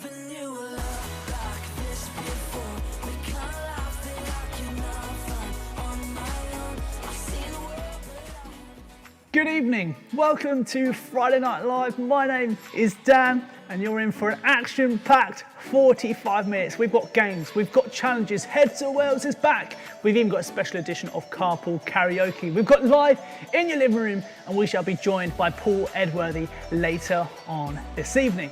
never knew a love like this before. The kind of love that I cannot find on my own. I've seen the world, but Good evening, welcome to Friday Night Live. My name is Dan and you're in for an action-packed 45 minutes. We've got games, we've got challenges, Heads or Wales is back. We've even got a special edition of Carpool Karaoke. We've got live in your living room and we shall be joined by Paul Edworthy later on this evening.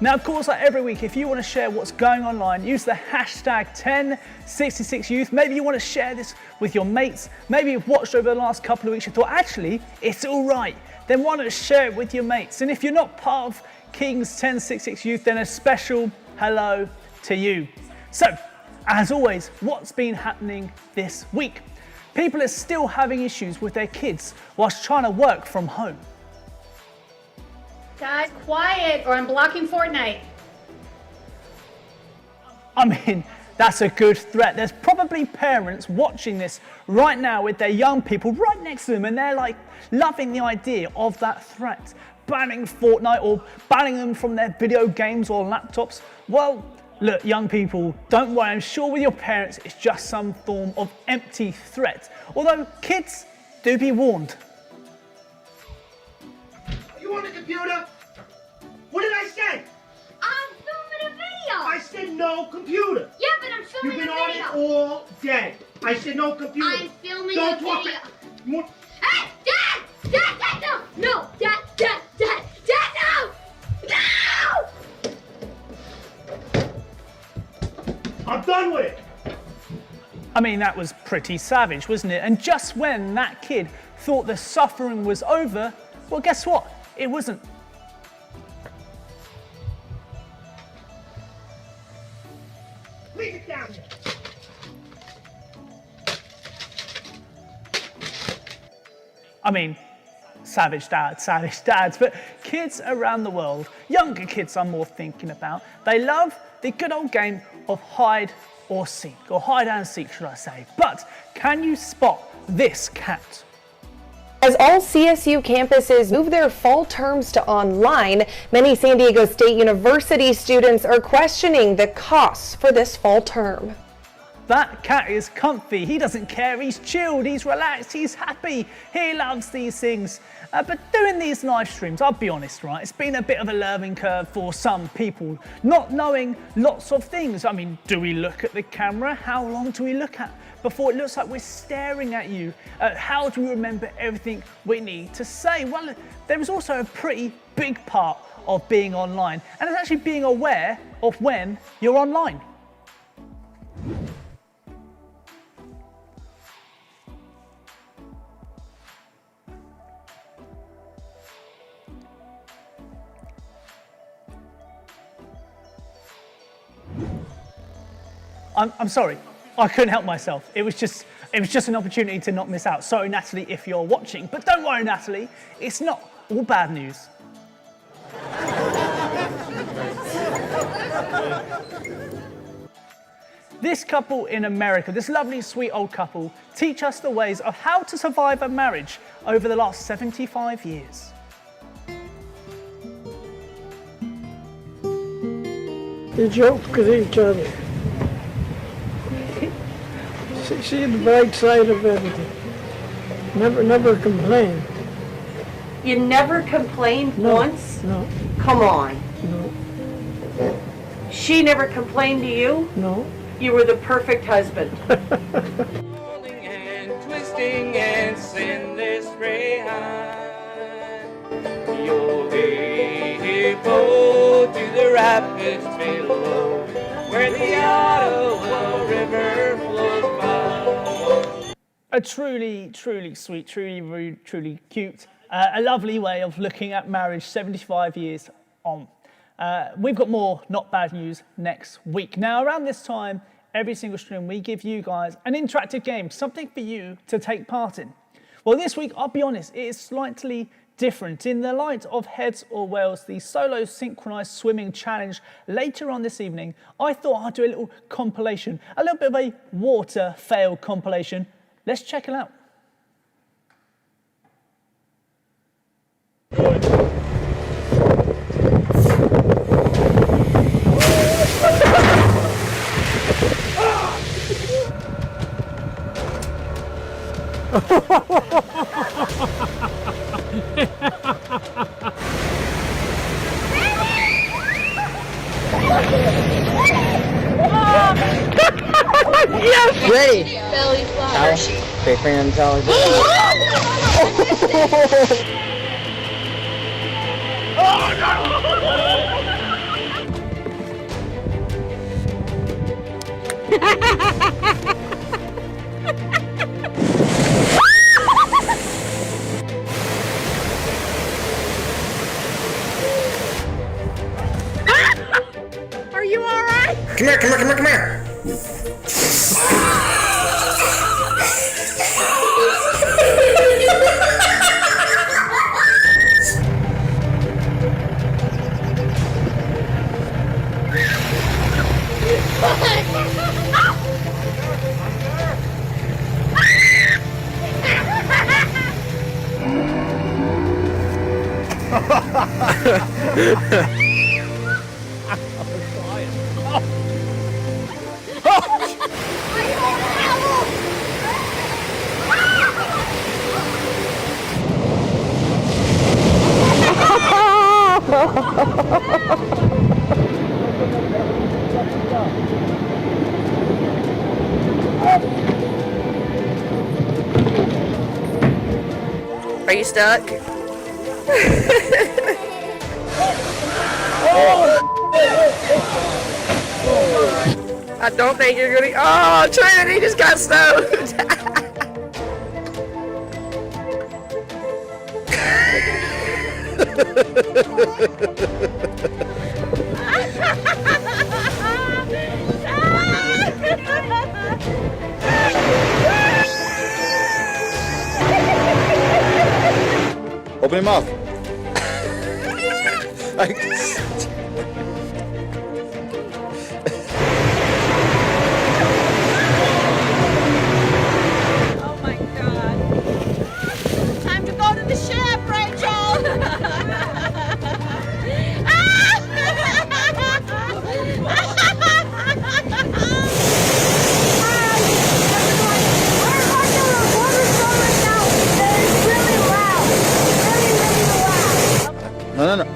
Now, of course, like every week, if you want to share what's going online, use the hashtag 1066youth. Maybe you want to share this with your mates. Maybe you've watched over the last couple of weeks and thought, actually, it's all right. Then why not share it with your mates? And if you're not part of King's 1066 Youth, then a special hello to you. So, as always, what's been happening this week? People are still having issues with their kids whilst trying to work from home. Guys, quiet or I'm blocking Fortnite. I mean, that's a good threat. There's probably parents watching this right now with their young people right next to them and they're like loving the idea of that threat. Banning Fortnite or banning them from their video games or laptops. Well, look, young people, don't worry. I'm sure with your parents it's just some form of empty threat. Although kids, do be warned. You on the computer? What did I say? I'm filming a video. I said no computer. Yeah, but I'm filming You've been a on video. it all day. I said no computer. I'm filming Don't a talk. video. You want- Hey, Dad! Dad, Dad, no! No! Dad, Dad, Dad, Dad, no! No! I'm done with it. I mean, that was pretty savage, wasn't it? And just when that kid thought the suffering was over, well, guess what? It wasn't. Leave it down there. I mean, savage dads, but kids around the world, younger kids I'm more thinking about, they love the good old game of hide or seek, or hide and seek, should I say. But can you spot this cat? As all CSU campuses move their fall terms to online, many San Diego State University students are questioning the costs for this fall term. That cat is comfy, he doesn't care, he's chilled, he's relaxed, he's happy, he loves these things. But doing these live streams, I'll be honest, right, it's been a bit of a learning curve for some people, not knowing lots of things. I mean, do we look at the camera? How long do we look at before it looks like we're staring at you? How do we remember everything we need to say? Well, there is also a pretty big part of being online, and it's actually being aware of when you're online. I'm sorry, I couldn't help myself. It was just an opportunity to not miss out. Sorry, Natalie, if you're watching, but don't worry, Natalie, it's not all bad news. This couple in America, this lovely, sweet old couple, teach us the ways of how to survive a marriage over the last 75 years. They joke with each other. See the bright side of everything. Never complain. You never complained No, once? No, Come on. no, She never complained to you? no. You were the perfect husband. Rolling and twisting and endlessly high. You'll go to the rapids below, where the Ottawa River flows by. A truly sweet, truly rude, truly cute, a lovely way of looking at marriage 75 years on. We've got more not bad news next week. Now, around this time, every single stream, we give you guys an interactive game, something for you to take part in. Well, this week, I'll be honest, it is slightly different. In the light of Heads or Wales, the solo synchronized swimming challenge later on this evening, I thought I'd do a little compilation, a little bit of a water fail compilation. Let's check it out. fan telling you. Are you alright? Come here, come here, come here, come here. Are you stuck? I don't think you're gonna. Oh, Trinity just got stoned. Open your mouth. Oh my god. Time to go to the ship, Rachel!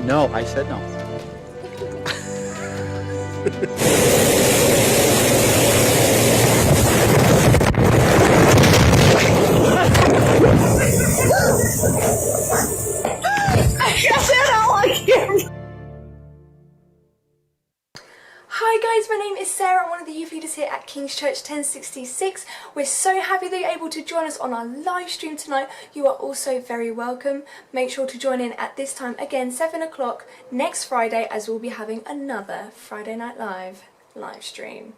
No, I said no. Hi guys, my name is Sarah, I'm one of the youth leaders here at King's Church 1066. We're so happy that you're able to join us on our live stream tonight. You are also very welcome. Make sure to join in at this time again, 7 o'clock next Friday, as we'll be having another Friday Night Live stream.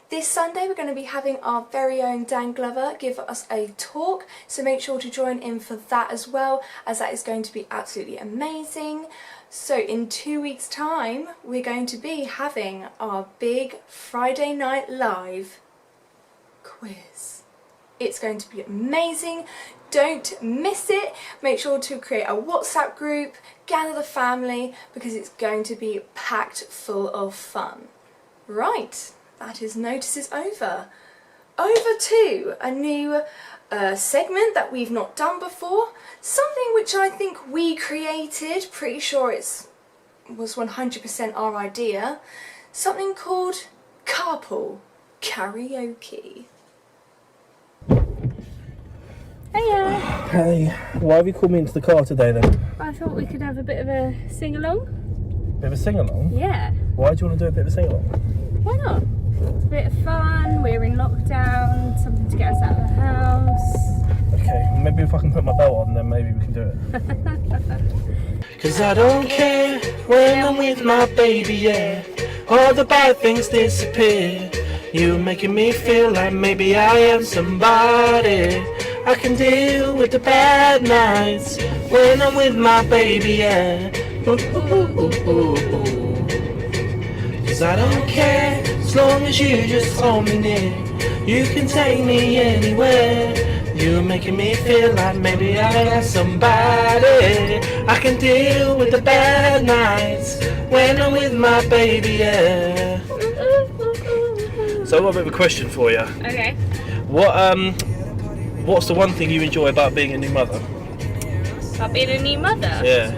This Sunday we're going to be having our very own Dan Glover give us a talk, so make sure to join in for that as well, as that is going to be absolutely amazing. So in 2 weeks' time we're going to be having our big Friday Night Live quiz. It's going to be amazing. Don't miss it. Make sure to create a WhatsApp group, gather the family, because it's going to be packed full of fun. Right, that is notices over. Over to a new segment that we've not done before. Something which I think we created, pretty sure it was 100% our idea. Something called Carpool Karaoke. Hiya. Hey, why have you called me into the car today then? I thought we could have a bit of a sing-along. Bit of a sing-along? Yeah. Why do you want to do a bit of a sing-along? Why not? It's a bit of fun, we're in lockdown, something to get us out of the house. Okay, maybe if I can put my belt on, then maybe we can do it. Cause I don't care when I'm with my baby, yeah. All the bad things disappear. You're making me feel like maybe I am somebody. I can deal with the bad nights when I'm with my baby, yeah. Ooh, ooh, ooh, ooh, ooh. Cause I don't care as long as you just hold me near. You can take me anywhere. You're making me feel like maybe I am somebody. I can deal with the bad nights when I'm with my baby, yeah. So I've got a bit of a question for you. Okay. What's the one thing you enjoy about being a new mother? About being a new mother? Yeah.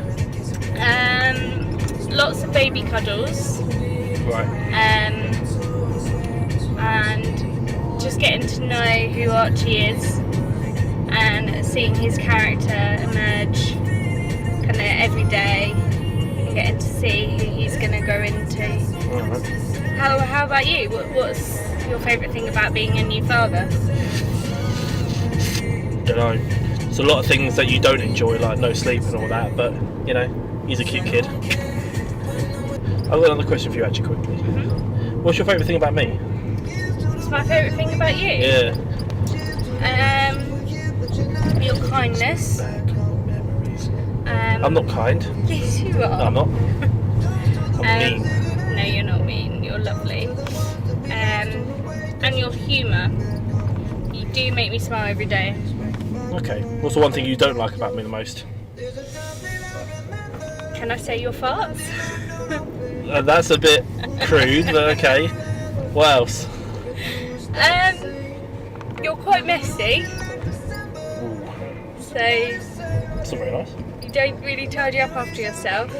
Lots of baby cuddles. Right. And just getting to know who Archie is. and seeing his character emerge kind of every day and getting to see who he's going to grow into. How about you? What's your favourite thing about being a new father? Don't know. There's a lot of things that you don't enjoy, like no sleep and all that, but you know, he's a cute kid. I've got another question for you actually quickly. What's your favourite thing about me? What's my favourite thing about you? Yeah. Your kindness. I'm not kind. Yes, you are. No, I'm not. I'm mean. No, you're not mean. You're lovely. And your humour. You do make me smile every day. Okay. What's the one thing you don't like about me the most? Can I say your farts? That's a bit crude, but okay. What else? You're quite messy. So That's not very nice. you don't really tidy up after yourself.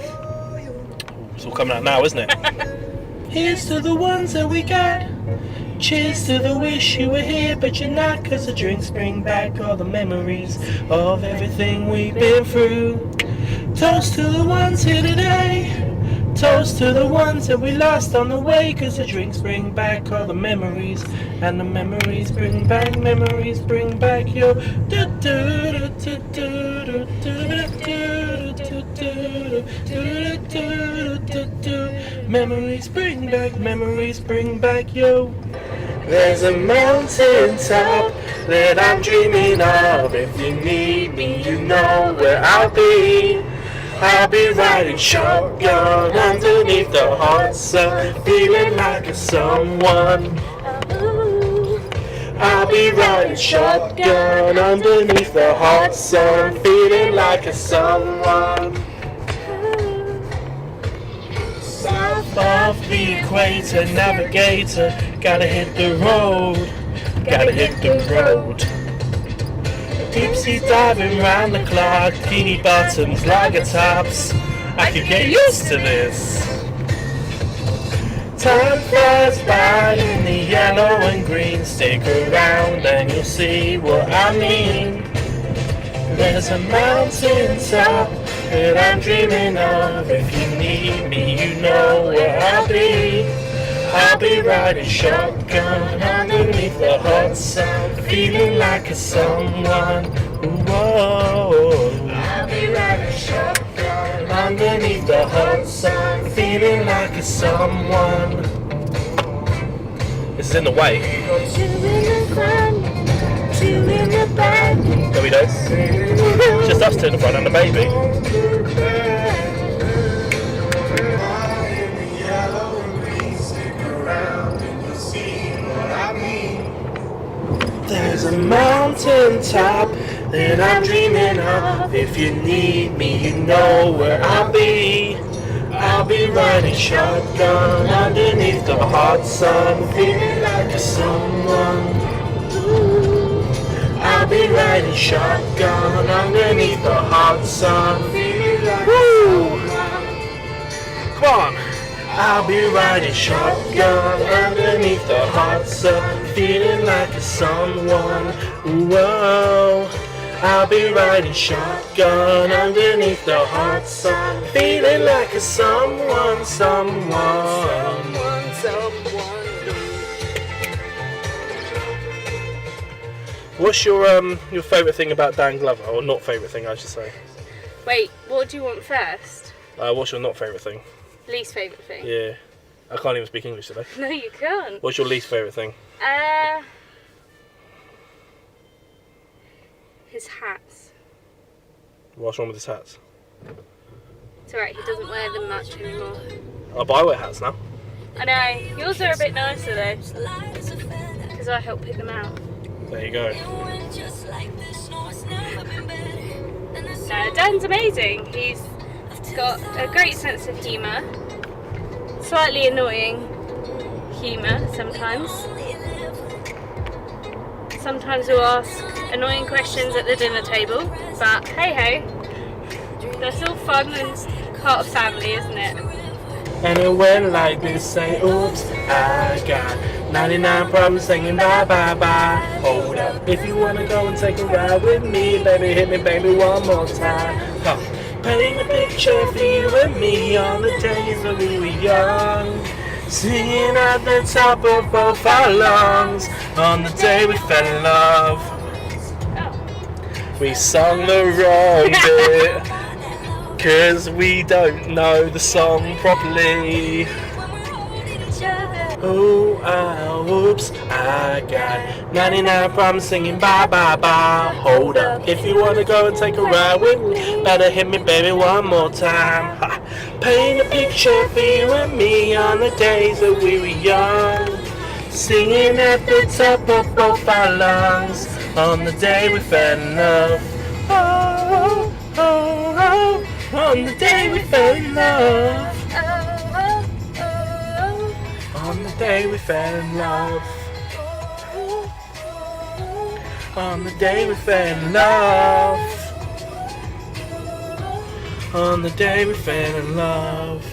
It's all coming out now, isn't it? Here's to the ones that we got. Cheers to the wish you were here, but you're not, 'cause the drinks bring back all the memories of everything we've been through. Toast to the ones here today. Toast to the ones that we lost on the way, 'cause the drinks bring back all the memories, and the memories bring back your memories bring back your. There's a mountain top that I'm dreaming of. If you need me, you know where I'll be. I'll be riding shotgun underneath the hot sun, feeling like a someone. I'll be riding shotgun underneath the hot sun, feeling like a someone. South of the equator, navigator, gotta hit the road, gotta hit the road. Deep sea diving round the clock, bikini bottoms, lager tops. I could get used to this. Time flies by in the yellow and green. Stick around and you'll see what I mean. There's a mountain top that I'm dreaming of. If you need me, you know where I'll be. I'll be riding shotgun underneath the hot sun, feeling like a someone. Whoa. I'll be riding shotgun underneath the hot sun, feeling like a someone. This is in the way. Two in the front, two in the back. There we go. Just us two in the front and the baby. There's a mountain top that I'm dreaming of. If you need me, you know where I'll be. I'll be riding shotgun underneath the hot sun, feeling like a someone. I'll be riding shotgun underneath the hot sun, feeling like a someone. Come on. I'll be riding shotgun underneath the hot sun, feeling like a someone. Whoa. I'll be riding shotgun underneath the hot sun, feeling like a someone. What's your favourite thing about Dan Glover, or not favourite thing, I should say? Wait, what do you want first? What's your not favourite thing? Least favourite thing? Yeah. I can't even speak English today. No, you can't. What's your least favourite thing? His hats. What's wrong with his hats? It's alright, he doesn't wear them much anymore. Oh, but I wear hats now. I know. Yours are a bit nicer though, because I help pick them out. There you go. No, Dan's amazing. He's got a great sense of humour. Slightly annoying humour sometimes. Sometimes we'll ask annoying questions at the dinner table, but hey ho, that's all fun and part of family, isn't it? And it went like this, say, oops, I got 99 problems singing bye, bye, bye. Hold up, if you wanna go and take a ride with me, baby, hit me, baby, one more time. Huh. Paint a picture for you and me on the days when we were young, singing at the top of both our lungs on the day we fell in love. We sung the wrong bit, 'cause we don't know the song properly. Oh, oops, I got 99 problems singing bye, bye, bye. Hold up, if you wanna go and take a ride with me, better hit me, baby, one more time. Ha. Paint a picture for you and me on the days that we were young, singing at the top of both our lungs on the day we fell in love. Oh, oh, oh, oh, on the day we fell in love. On the day we fell in love. On the day we fell in love. On the day we fell in love.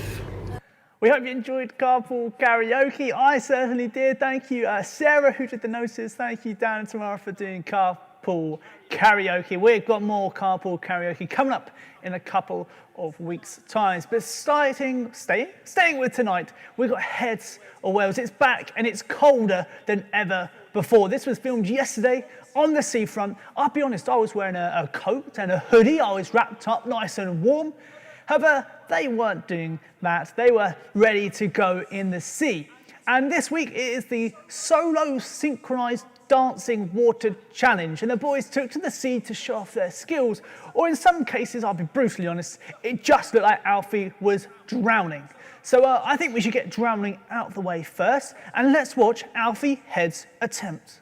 We hope you enjoyed Carpool Karaoke. I certainly did. Thank you, Sarah, who did the notices. Thank you, Dan and Tamara, for doing Carpool Karaoke. We've got more Carpool Karaoke coming up in a couple of weeks' time. But staying with tonight, we've got Heads or Whales. It's back and it's colder than ever before. This was filmed yesterday on the seafront. I'll be honest, I was wearing a coat and a hoodie. I was wrapped up nice and warm. However, they weren't doing that. They were ready to go in the sea. And this week it is the solo synchronized dancing water challenge, and the boys took to the sea to show off their skills, or in some cases, I'll be brutally honest, it just looked like Alfie was drowning. So I think we should get drowning out of the way first, and let's watch Alfie Head's attempt.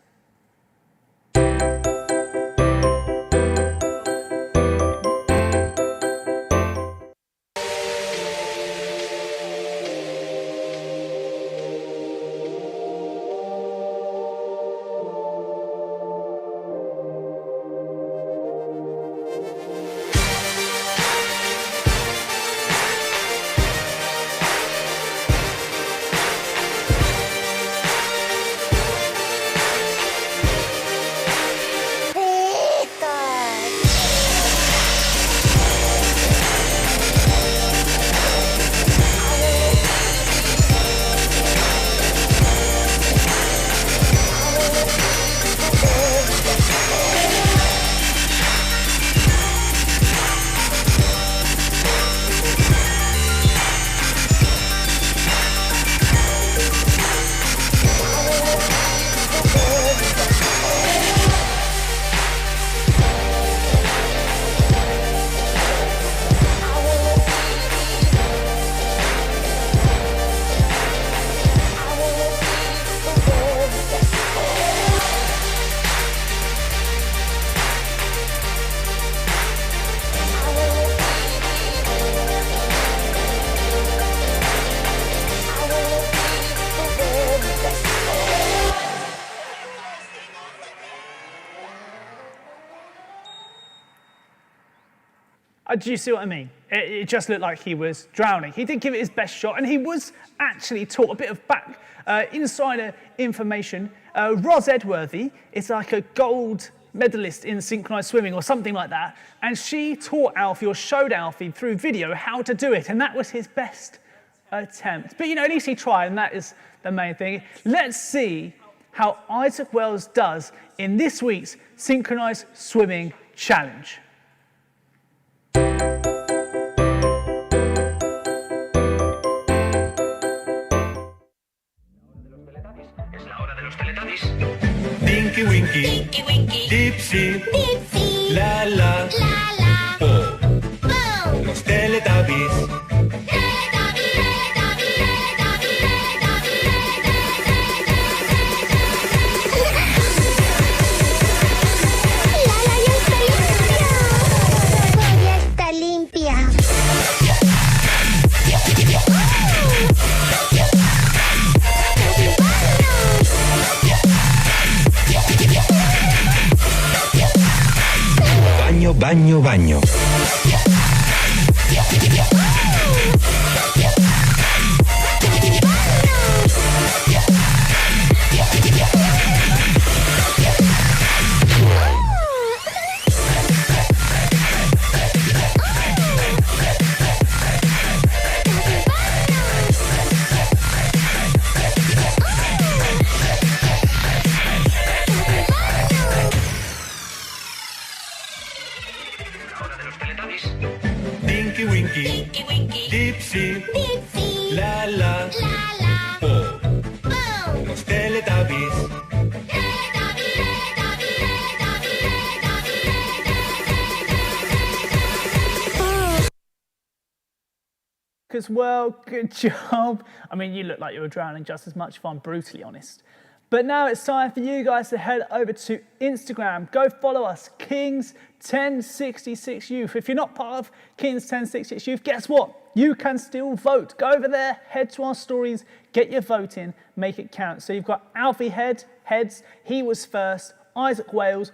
Do you see what I mean? It just looked like he was drowning. He did give it his best shot, and he was actually taught a bit of insider information. Ros Edworthy is like a gold medalist in synchronized swimming or something like that, and she taught Alfie, or showed Alfie through video, how to do it, and that was his best attempt. But, you know, at least he tried, and that is the main thing. Let's see how Isaac Wells does in this week's synchronized swimming challenge. Tinky Winky, Dipsy, La La, Po, los Teletubbies. Baño, baño. Tinky Winky, Dipsy, La La, Po, los Teletubbies. As well, good job. I mean, you look like you were drowning just as much, if I'm brutally honest. But now it's time for you guys to head over to Instagram. Go follow us, Kings1066 Youth. If you're not part of Kings1066 Youth, guess what? You can still vote. Go over there, head to our stories, get your vote in, make it count. So you've got Alfie Heads, he was first. Isaac Wales,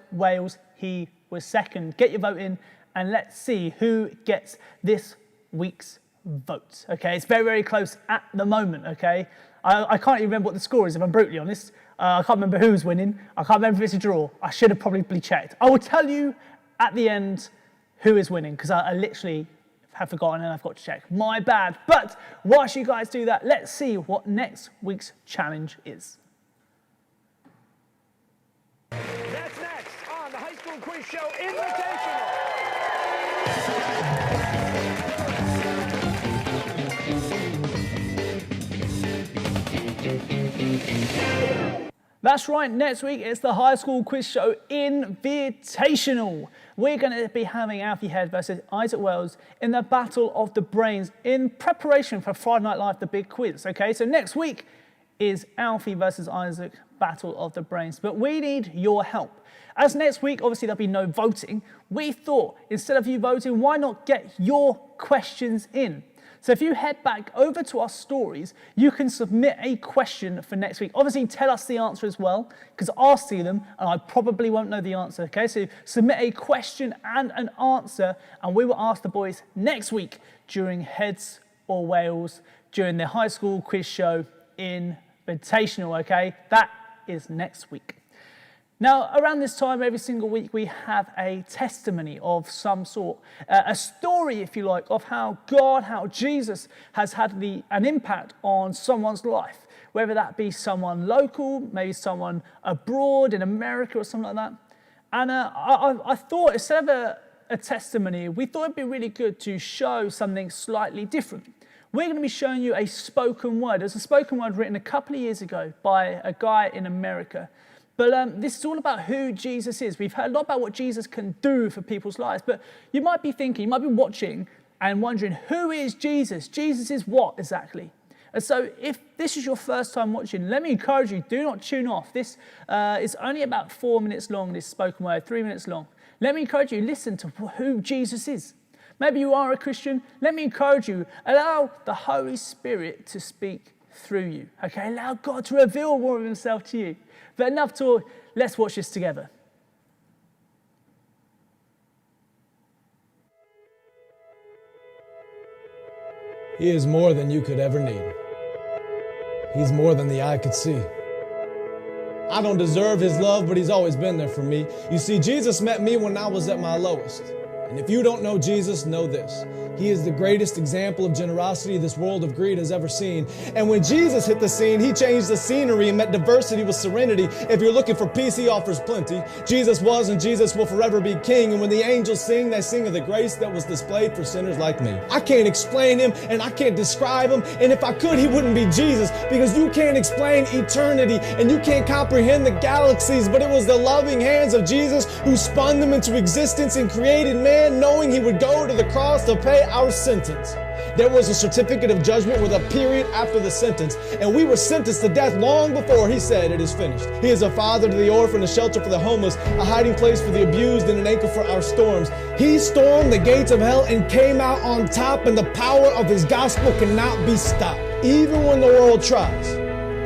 he was second. Get your vote in and let's see who gets this week's votes. Okay, it's very, very close at the moment. Okay, I can't even remember what the score is, if I'm brutally honest. I can't remember who's winning. I can't remember if it's a draw. I should have probably checked. I will tell you at the end who is winning, because I literally have forgotten and I've got to check. My bad. But whilst you guys do that, let's see what next week's challenge is. That's next on the High School Quiz Show Invitational. That's right, next week it's the High School Quiz Show Invitational. We're going to be having Alfie Head versus Isaac Wells in the Battle of the Brains in preparation for Friday Night Live, the big quiz. Okay, so next week is Alfie versus Isaac, Battle of the Brains. But we need your help. As next week, obviously there'll be no voting, we thought instead of you voting, why not get your questions in? So if you head back over to our stories, you can submit a question for next week. Obviously, tell us the answer as well, because I'll see them and I probably won't know the answer, okay? So submit a question and an answer, and we will ask the boys next week during Heads or Wales, during the High School Quiz Show Invitational, okay? That is next week. Now, around this time, every single week, we have a testimony of some sort, a story, if you like, of how God, how Jesus has had an impact on someone's life, whether that be someone local, maybe someone abroad in America or something like that. And I thought, instead of a testimony, we thought it'd be really good to show something slightly different. We're going to be showing you a spoken word. There's a spoken word written a couple of years ago by a guy in America. But this is all about who Jesus is. We've heard a lot about what Jesus can do for people's lives, but you might be thinking, you might be watching and wondering, who is Jesus? Jesus is what exactly? And so if this is your first time watching, let me encourage you, do not tune off. This is only about 4 minutes long, this spoken word, 3 minutes long. Let me encourage you, listen to who Jesus is. Maybe you are a Christian. Let me encourage you, allow the Holy Spirit to speak through you. Okay, allow God to reveal more of himself to you. But enough talk, let's watch this together. He is more than you could ever need. He's more than the eye could see. I don't deserve his love, but he's always been there for me. You see, Jesus met me when I was at my lowest. And if you don't know Jesus, know this. He is the greatest example of generosity this world of greed has ever seen. And when Jesus hit the scene, he changed the scenery and met diversity with serenity. If you're looking for peace, he offers plenty. Jesus was and Jesus will forever be king. And when the angels sing, they sing of the grace that was displayed for sinners like me. I can't explain him and I can't describe him. And if I could, he wouldn't be Jesus, because you can't explain eternity and you can't comprehend the galaxies. But it was the loving hands of Jesus who spun them into existence and created man, knowing he would go to the cross to pay our sentence. There was a certificate of judgment with a period after the sentence, and we were sentenced to death long before he said it is finished. He is a father to the orphan, a shelter for the homeless, a hiding place for the abused, and an anchor for our storms. He stormed the gates of hell and came out on top, and the power of his gospel cannot be stopped, even when the world tries.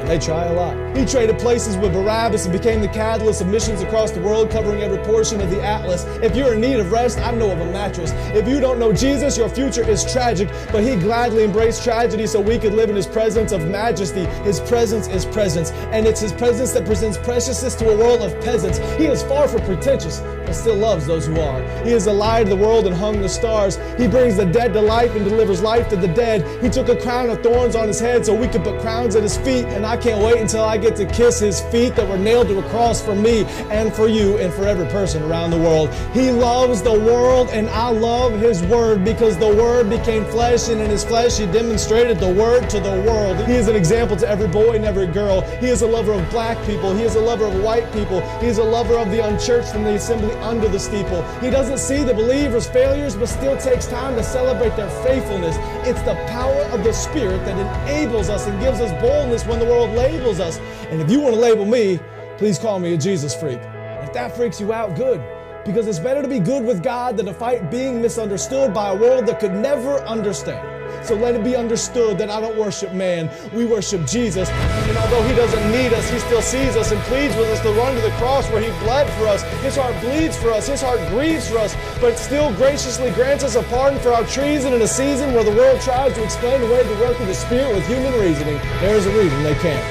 And they try a lot. He traded places with Barabbas and became the catalyst of missions across the world, covering every portion of the atlas. If you're in need of rest, I know of a mattress. If you don't know Jesus, your future is tragic, but he gladly embraced tragedy so we could live in his presence of majesty. His presence is presence, and it's his presence that presents preciousness to a world of peasants. He is far from pretentious. but still loves those who are. He is the light of the world and hung the stars. He brings the dead to life and delivers life to the dead. He took a crown of thorns on his head so we could put crowns at his feet. And I can't wait until I get to kiss his feet that were nailed to a cross for me and for you and for every person around the world. He loves the world, and I love his word, because the word became flesh, and in his flesh he demonstrated the word to the world. He is an example to every boy and every girl. He is a lover of black people. He is a lover of white people. He is a lover of the unchurched and the assembly under the steeple. He doesn't see the believers' failures, but still takes time to celebrate their faithfulness. It's the power of the Spirit that enables us and gives us boldness when the world labels us. And if you want to label me, please call me a Jesus freak. If that freaks you out, good. Because it's better to be good with God than to fight being misunderstood by a world that could never understand. So let it be understood that I don't worship man, we worship Jesus. And although he doesn't need us, he still sees us and pleads with us to run to the cross where he bled for us. His heart bleeds for us, his heart grieves for us, but still graciously grants us a pardon for our treason in a season where the world tries to explain away the work of the Spirit with human reasoning. There's a reason they can't.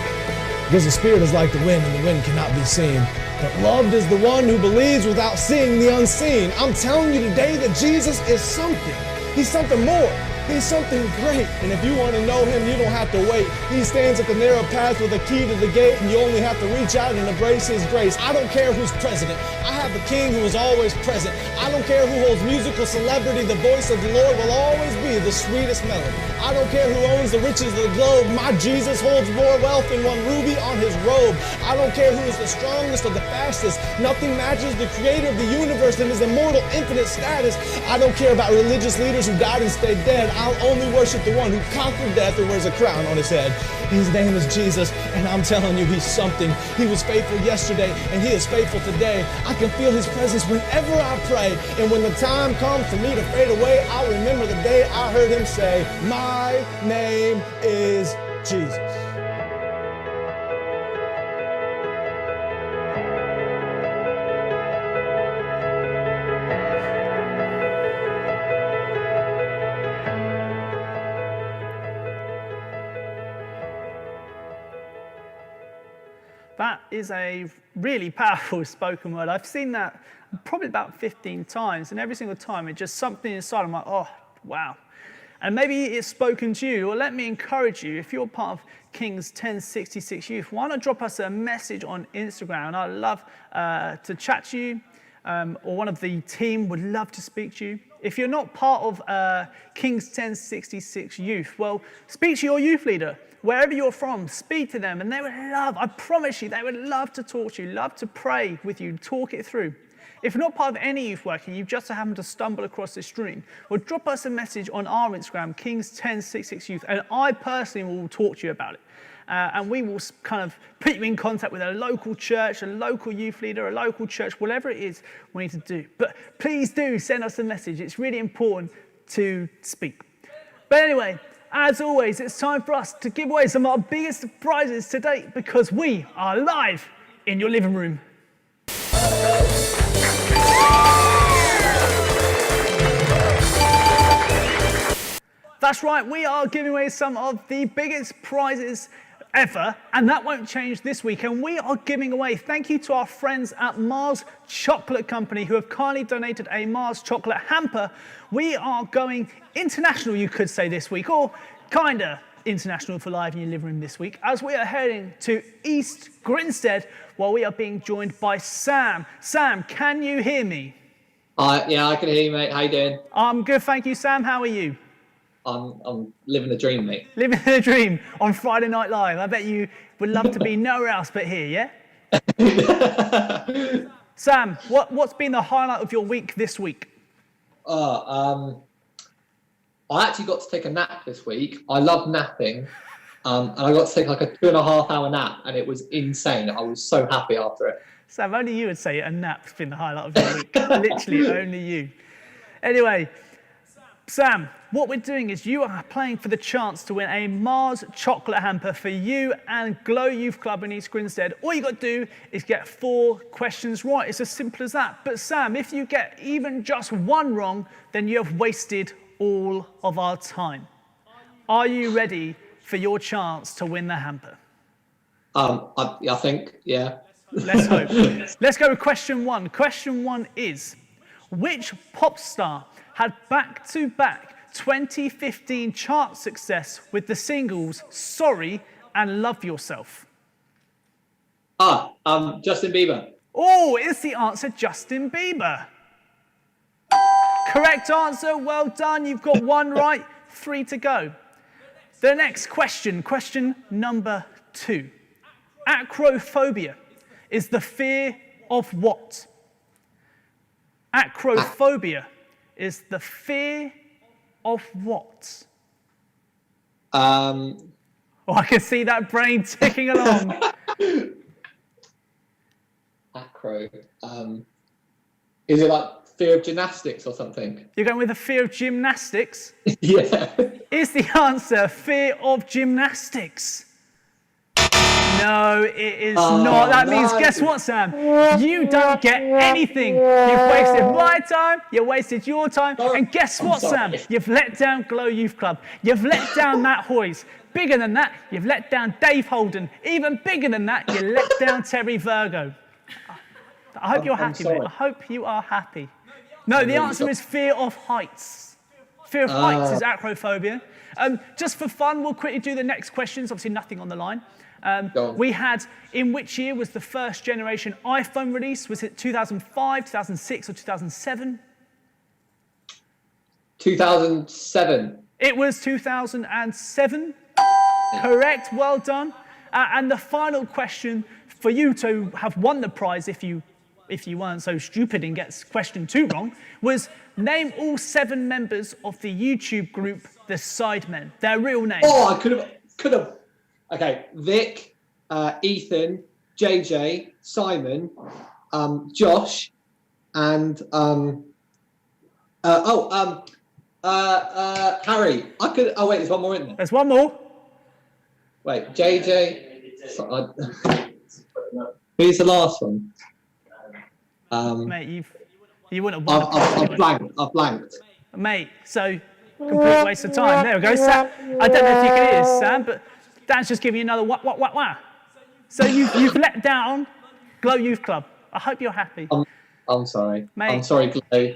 Because the Spirit is like the wind, and the wind cannot be seen. But loved is the one who believes without seeing the unseen. I'm telling you today that Jesus is something. He's something more. He's something great. And if you want to know him, you don't have to wait. He stands at the narrow path with a key to the gate, and you only have to reach out and embrace his grace. I don't care who's president. I have the king who is always present. I don't care who holds musical celebrity. The voice of the Lord will always be the sweetest melody. I don't care who owns the riches of the globe. My Jesus holds more wealth than one ruby on his robe. I don't care who is the strongest or the fastest. Nothing matches the creator of the universe and his immortal infinite status. I don't care about religious leaders who died and stayed dead. I'll only worship the one who conquered death and wears a crown on his head. His name is Jesus, and I'm telling you, he's something. He was faithful yesterday, and he is faithful today. I can feel his presence whenever I pray, and when the time comes for me to fade away, I'll remember the day I heard him say, my name is Jesus. That is a really powerful spoken word. I've seen that probably about 15 times, and every single time it's just something inside. I'm like, oh, wow. And maybe it's spoken to you. Or let me encourage you, if you're part of King's 1066 Youth, why not drop us a message on Instagram? And I'd love to chat to you, or one of the team would love to speak to you. If you're not part of King's 1066 Youth, well, speak to your youth leader. Wherever you're from, speak to them, and they would love, I promise you, they would love to talk to you, love to pray with you, talk it through. If you're not part of any youth work and you just happen to stumble across this stream, well, drop us a message on our Instagram, Kings 1066 Youth, and I personally will talk to you about it. And we will kind of put you in contact with a local church, a local youth leader, a local church, whatever it is we need to do. But please do send us a message. It's really important to speak. But anyway, as always, it's time for us to give away some of our biggest prizes to date, because we are live in your living room. That's right, we are giving away some of the biggest prizes ever, and that won't change this week. And we are giving away, thank you to our friends at Mars Chocolate Company who have kindly donated a Mars chocolate hamper. We are going international, you could say, this week, or kinda international for Live in Your Living Room this week, as we are heading to East Grinstead, while we are being joined by Sam. Sam, can you hear me? Yeah, I can hear you, mate. How you doing? I'm good, thank you, Sam. How are you? I'm living the dream, mate. Living the dream on Friday Night Live. I bet you would love to be nowhere else but here, yeah? Sam, what's been the highlight of your week this week? I actually got to take a nap this week. I love napping. And I got to take like a 2.5 hour nap, and it was insane. I was so happy after it. Sam, only you would say a nap's been the highlight of your week. Literally, only you. Anyway, Sam, what we're doing is you are playing for the chance to win a Mars chocolate hamper for you and Glow Youth Club in East Grinstead. All you got to do is get 4 questions right. It's as simple as that. But Sam, if you get even just one wrong, then you have wasted all of our time. Are you ready for your chance to win the hamper? I think, yeah. Let's hope. Let's go with question one. Question one is, which pop star had back-to-back 2015 chart success with the singles Sorry and Love Yourself? Justin Bieber. Oh, is the answer Justin Bieber? Correct answer, well done. You've got one right, 3 to go. The next question, question number 2. Acrophobia is the fear of what? Acrophobia is the fear of what? Oh, I can see that brain ticking along. Acro. Is it like fear of gymnastics or something? You're going with the fear of gymnastics? Yeah. Is the answer fear of gymnastics? No, it is not. That means, guess what, Sam? You don't get anything. You've wasted my time, you wasted your time, and guess what, Sam? You've let down Glow Youth Club. You've let down Matt Hoyes. Bigger than that, you've let down Dave Holden. Even bigger than that, you let down Terry Virgo. I hope you're happy, mate. I hope you are happy. No, the answer is fear of heights. Fear of heights is acrophobia. Just for fun, we'll quickly do the next questions. Obviously, nothing on the line. We had, in which year was the first generation iPhone released? Was it 2005, 2006, or 2007? 2007. It was 2007. Correct, well done. And the final question for you to have won the prize, if you weren't so stupid and gets question 2 wrong, was name all 7 members of the YouTube group The Sidemen. Their real names. Oh, I could have. Okay, Vic, Ethan, JJ, Simon, Josh, and Harry. I could. Oh wait, there's one more in there. There's one more. Wait, JJ. Who's the last one? Mate, you wouldn't have won. I've blanked. Mate, so complete waste of time. There we go. Sam, I don't know if you can hear this, Sam, but Dan's just giving you another wah. So you've let down Glow Youth Club. I hope you're happy. I'm sorry. Mate, I'm sorry, Glow.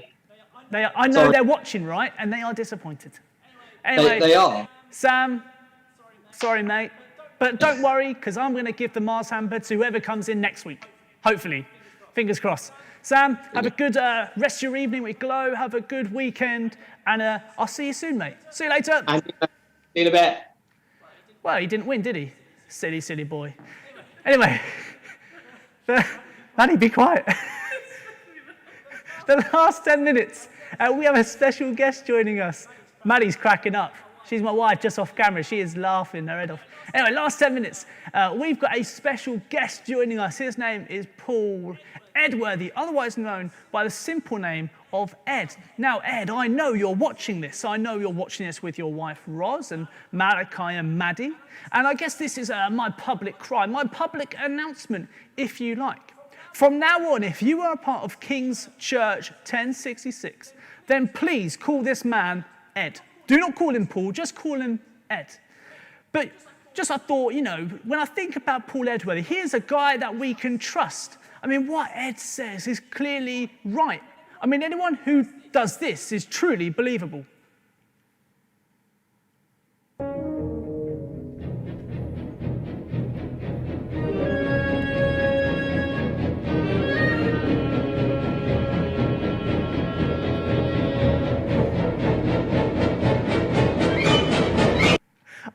I know they're watching, right? And they are disappointed. Anyway, they are. Sam, sorry, mate. But don't worry, because I'm going to give the Mars hamper to whoever comes in next week. Hopefully. Fingers crossed. Sam, have a good rest of your evening with Glow. Have a good weekend. And I'll see you soon, mate. See you later. And see you in a bit. Well, he didn't win, did he? Silly, silly boy. Anyway, Manny, be quiet. The last 10 minutes, we have a special guest joining us. Maddie's cracking up. She's my wife, just off camera. She is laughing her head off. Anyway, last 10 minutes, we've got a special guest joining us. His name is Paul Edworthy, otherwise known by the simple name of Ed. Now, Ed, I know you're watching this. I know you're watching this with your wife, Roz, and Malachi and Maddie. And I guess this is my public cry, my public announcement, if you like. From now on, if you are a part of King's Church 1066, then please call this man Ed. Do not call him Paul, just call him Ed. But just I thought, when I think about Paul Edworthy, here's a guy that we can trust. I mean, what Ed says is clearly right. I mean, anyone who does this is truly believable.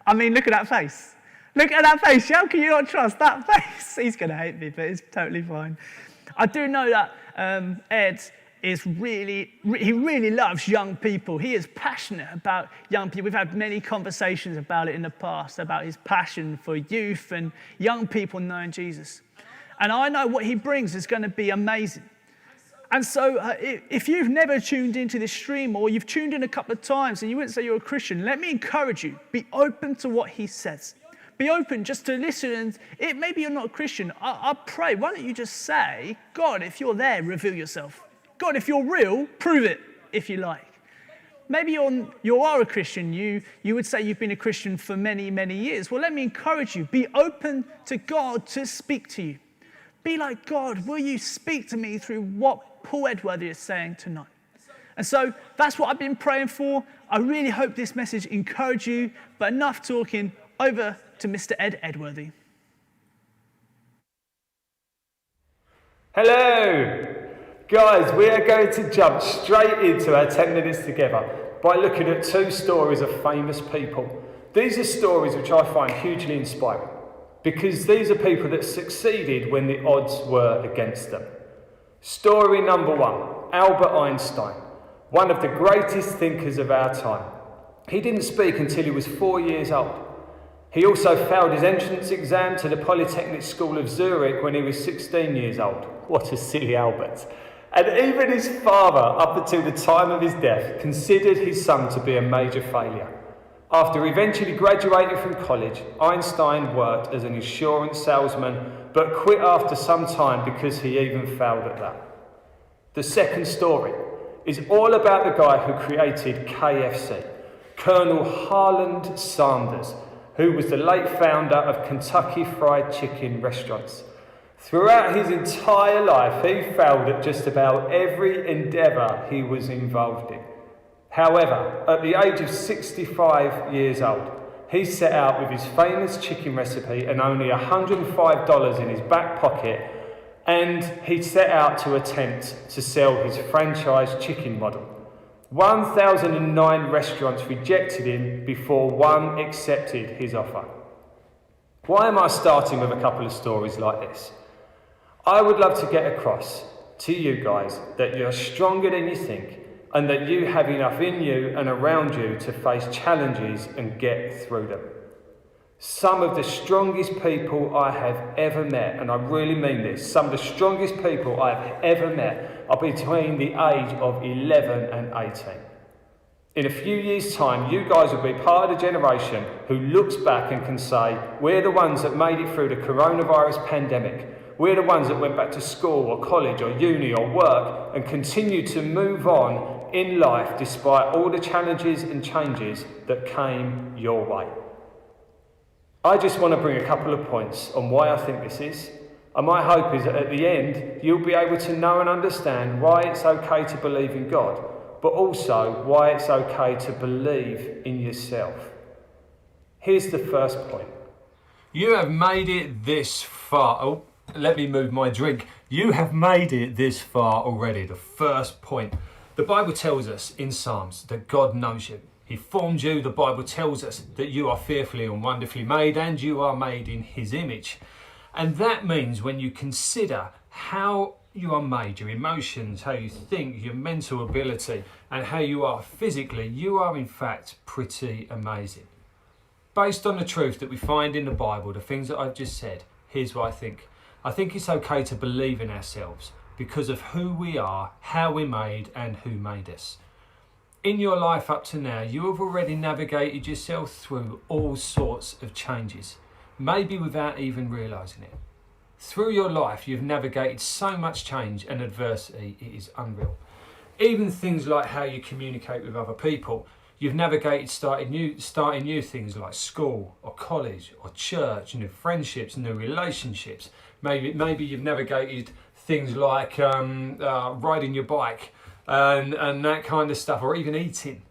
I mean, look at that face. Look at that face. How can you not trust that face? He's going to hate me, but it's totally fine. I do know that Ed is he really loves young people. He is passionate about young people. We've had many conversations about it in the past, about his passion for youth and young people knowing Jesus. And I know what he brings is going to be amazing. And so if you've never tuned into this stream or you've tuned in a couple of times and you wouldn't say you're a Christian, let me encourage you, be open to what he says. Be open just to listen. And maybe you're not a Christian. I pray, why don't you just say, God, if you're there, reveal yourself. God, if you're real, prove it, if you like. Maybe you are a Christian. You would say you've been a Christian for many, many years. Well, let me encourage you, be open to God to speak to you. Be like God. Will you speak to me through what Paul Edworthy is saying tonight? And so that's what I've been praying for. I really hope this message encouraged you, but enough talking, over to Mr. Ed Edworthy. Hello! Guys, we are going to jump straight into our 10 minutes together by looking at two stories of famous people. These are stories which I find hugely inspiring because these are people that succeeded when the odds were against them. Story number one, Albert Einstein, one of the greatest thinkers of our time. He didn't speak until he was 4 years old. He also failed his entrance exam to the Polytechnic School of Zurich when he was 16 years old. What a silly Albert. And even his father, up until the time of his death, considered his son to be a major failure. After eventually graduating from college, Einstein worked as an insurance salesman, but quit after some time because he even failed at that. The second story is all about the guy who created KFC, Colonel Harland Sanders, who was the late founder of Kentucky Fried Chicken restaurants. Throughout his entire life, he failed at just about every endeavour he was involved in. However, at the age of 65 years old, he set out with his famous chicken recipe and only $105 in his back pocket, and he set out to attempt to sell his franchise chicken model. 1,009 restaurants rejected him before one accepted his offer. Why am I starting with a couple of stories like this? I would love to get across to you guys that you're stronger than you think and that you have enough in you and around you to face challenges and get through them. Some of the strongest people I have ever met, and I really mean this, some of the strongest people I have ever met are between the age of 11 and 18. In a few years' time, you guys will be part of the generation who looks back and can say, we're the ones that made it through the coronavirus pandemic. We're the ones that went back to school or college or uni or work and continue to move on in life despite all the challenges and changes that came your way. I just want to bring a couple of points on why I think this is. And my hope is that at the end, you'll be able to know and understand why it's okay to believe in God, but also why it's okay to believe in yourself. Here's the first point. You have made it this far. Oh, let me move my drink. You have made it this far already. The first point. The Bible tells us in Psalms that God knows you. He formed you. The Bible tells us that you are fearfully and wonderfully made and you are made in his image. And that means when you consider how you are made, your emotions, how you think, your mental ability, and how you are physically, you are in fact pretty amazing. Based on the truth that we find in the Bible, the things that I've just said, here's what I think. I think it's okay to believe in ourselves because of who we are, how we're made, and who made us. In your life up to now, you have already navigated yourself through all sorts of changes, maybe without even realising it. Through your life, you've navigated so much change and adversity, it is unreal. Even things like how you communicate with other people, you've navigated starting new things like school or college or church, new friendships, new relationships. Maybe you've navigated things like riding your bike and that kind of stuff, or even eating.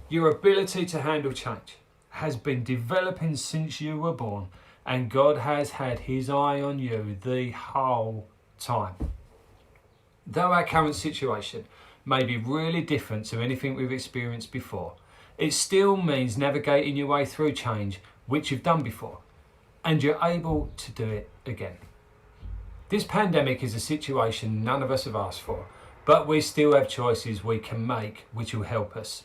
Your ability to handle change has been developing since you were born, and God has had his eye on you the whole time. Though our current situation may be really different to anything we've experienced before, it still means navigating your way through change, which you've done before, and you're able to do it again. This pandemic is a situation none of us have asked for, but we still have choices we can make which will help us.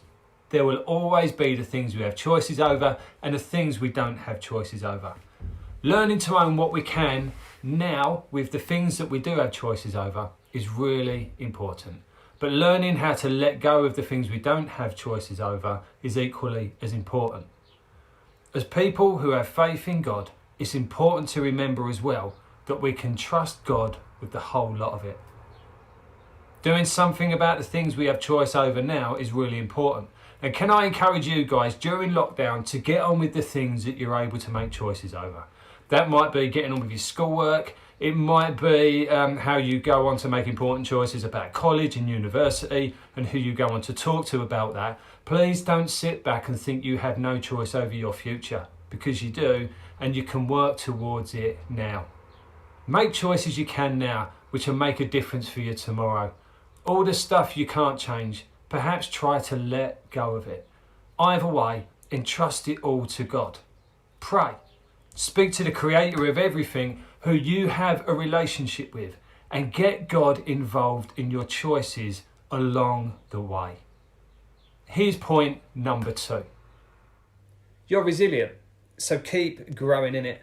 There will always be the things we have choices over and the things we don't have choices over. Learning to own what we can now with the things that we do have choices over is really important. But learning how to let go of the things we don't have choices over is equally as important. As people who have faith in God, it's important to remember as well that we can trust God with the whole lot of it. Doing something about the things we have choice over now is really important. And can I encourage you guys during lockdown to get on with the things that you're able to make choices over? That might be getting on with your schoolwork, It might be how you go on to make important choices about college and university and who you go on to talk to about that. Please don't sit back and think you have no choice over your future, because you do, and you can work towards it now. Make choices you can now, which will make a difference for you tomorrow. All the stuff you can't change, perhaps try to let go of it. Either way, entrust it all to God. Pray. Speak to the creator of everything who you have a relationship with, and get God involved in your choices along the way. Here's point number 2. You're resilient, so keep growing in it.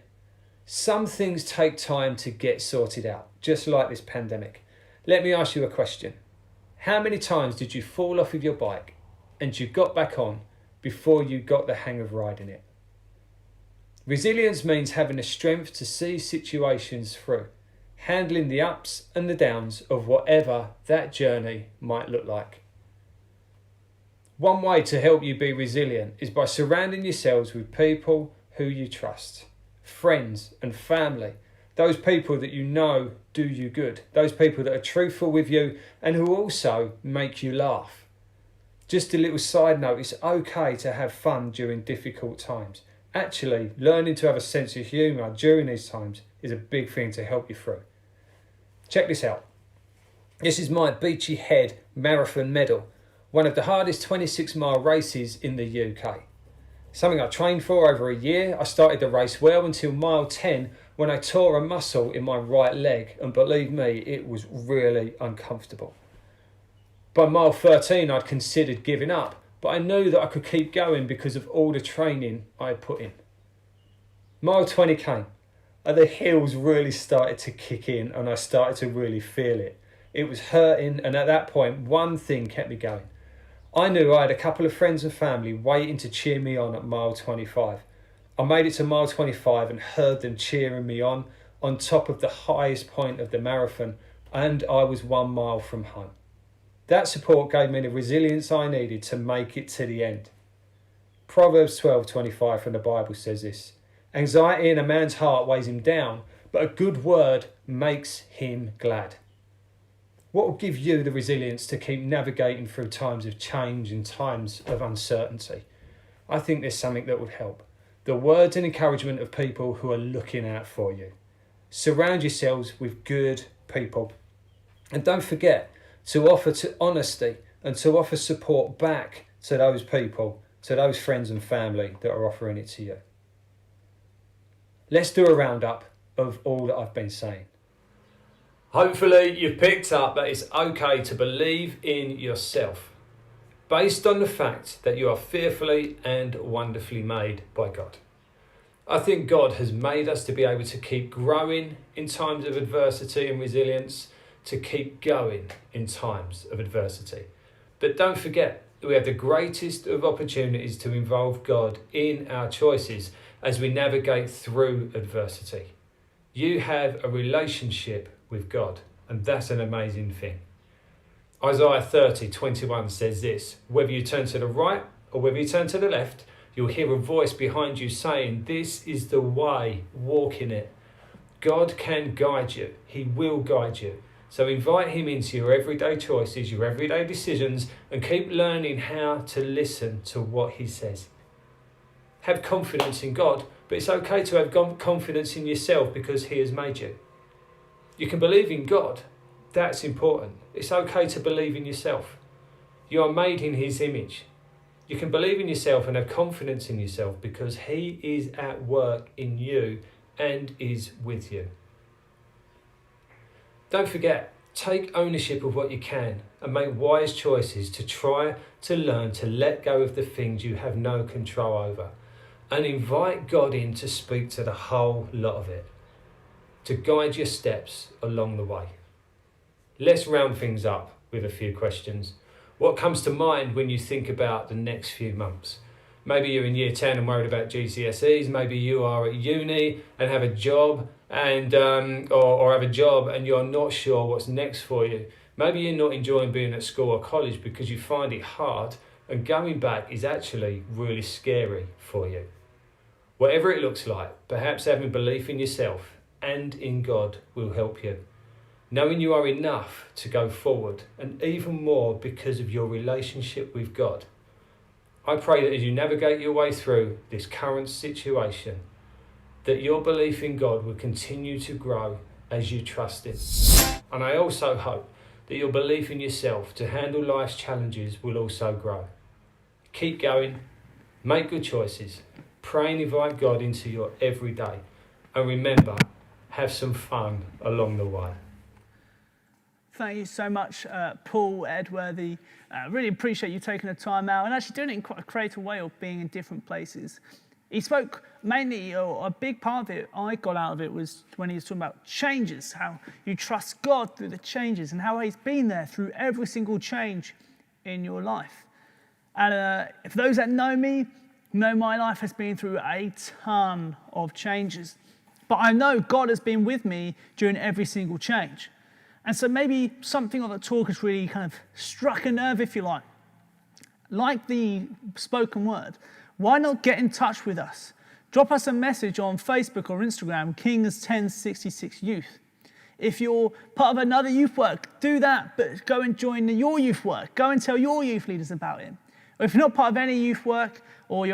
Some things take time to get sorted out, just like this pandemic. Let me ask you a question. How many times did you fall off of your bike and you got back on before you got the hang of riding it? Resilience means having the strength to see situations through, handling the ups and the downs of whatever that journey might look like. One way to help you be resilient is by surrounding yourselves with people who you trust, friends and family, those people that you know do you good, those people that are truthful with you and who also make you laugh. Just a little side note, it's okay to have fun during difficult times. Actually, learning to have a sense of humour during these times is a big thing to help you through. Check this out. This is my Beachy Head Marathon medal, one of the hardest 26-mile races in the UK. Something I trained for over a year. I started the race well until mile 10 when I tore a muscle in my right leg, and believe me, it was really uncomfortable. By mile 13, I'd considered giving up, but I knew that I could keep going because of all the training I had put in. Mile 20 came, and the heels really started to kick in, and I started to really feel it. It was hurting, and at that point, one thing kept me going. I knew I had a couple of friends and family waiting to cheer me on at mile 25. I made it to mile 25 and heard them cheering me on top of the highest point of the marathon, and I was 1 mile from home. That support gave me the resilience I needed to make it to the end. Proverbs 12:25 from the Bible says this: "Anxiety in a man's heart weighs him down, but a good word makes him glad." What will give you the resilience to keep navigating through times of change and times of uncertainty? I think there's something that would help. The words and encouragement of people who are looking out for you. Surround yourselves with good people. And don't forget to offer honesty and to offer support back to those people, to those friends and family that are offering it to you. Let's do a roundup of all that I've been saying. Hopefully you've picked up that it's okay to believe in yourself, based on the fact that you are fearfully and wonderfully made by God. I think God has made us to be able to keep growing in times of adversity and resilience, to keep going in times of adversity. But don't forget that we have the greatest of opportunities to involve God in our choices as we navigate through adversity. You have a relationship with God, and that's an amazing thing. Isaiah 30:21 says this: "Whether you turn to the right or whether you turn to the left, you'll hear a voice behind you saying, 'This is the way, walk in it.'" God can guide you. He will guide you. So invite him into your everyday choices, your everyday decisions, and keep learning how to listen to what he says. Have confidence in God, but it's okay to have confidence in yourself because he has made you. You can believe in God. That's important. It's okay to believe in yourself. You are made in his image. You can believe in yourself and have confidence in yourself because he is at work in you and is with you. Don't forget, take ownership of what you can and make wise choices to try to learn to let go of the things you have no control over, and invite God in to speak to the whole lot of it, to guide your steps along the way. Let's round things up with a few questions. What comes to mind when you think about the next few months? Maybe you're in year 10 and worried about GCSEs. Maybe you are at uni and have a job or have a job and you're not sure what's next for you. Maybe you're not enjoying being at school or college because you find it hard and going back is actually really scary for you. Whatever it looks like, perhaps having belief in yourself and in God will help you. Knowing you are enough to go forward, and even more because of your relationship with God. I pray that as you navigate your way through this current situation, that your belief in God will continue to grow as you trust Him. And I also hope that your belief in yourself to handle life's challenges will also grow. Keep going, make good choices, pray and invite God into your everyday, and remember, have some fun along the way. Thank you so much, Paul Edworthy. Really appreciate you taking the time out and actually doing it in quite a creative way of being in different places. He spoke mainly, or a big part of it I got out of it was when he was talking about changes, how you trust God through the changes and how He's been there through every single change in your life. And if those that know me, know my life has been through a ton of changes. But I know God has been with me during every single change. And so maybe something on the talk has really kind of struck a nerve, if you like the spoken word. Why not get in touch with us? Drop us a message on Facebook or Instagram, KC1066 Youth. If you're part of another youth work, do that, but go and join your youth work. Go and tell your youth leaders about it. Or if you're not part of any youth work, or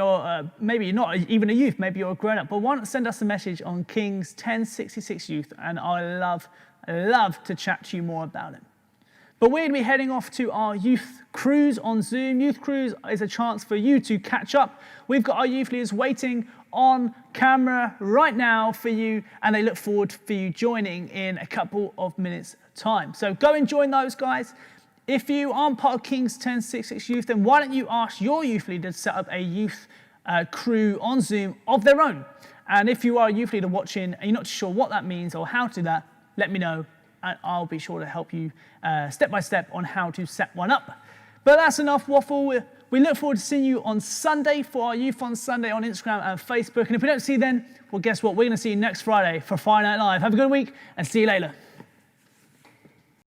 maybe you're not even a youth, maybe you're a grown-up, but why not send us a message on KC1066 Youth, and I love to chat to you more about it. But we're going to be heading off to our youth cruise on Zoom. Youth cruise is a chance for you to catch up. We've got our youth leaders waiting on camera right now for you, and they look forward for you joining in a couple of minutes' time. So go and join those guys. If you aren't part of KC1066 Youth, then why don't you ask your youth leader to set up a youth crew on Zoom of their own? And if you are a youth leader watching and you're not sure what that means or how to do that, let me know, and I'll be sure to help you step by step on how to set one up. But that's enough waffle. We look forward to seeing you on Sunday for our Youth on Sunday on Instagram and Facebook. And if we don't see you then, well, guess what? We're going to see you next Friday for Friday Night Live. Have a good week and see you later.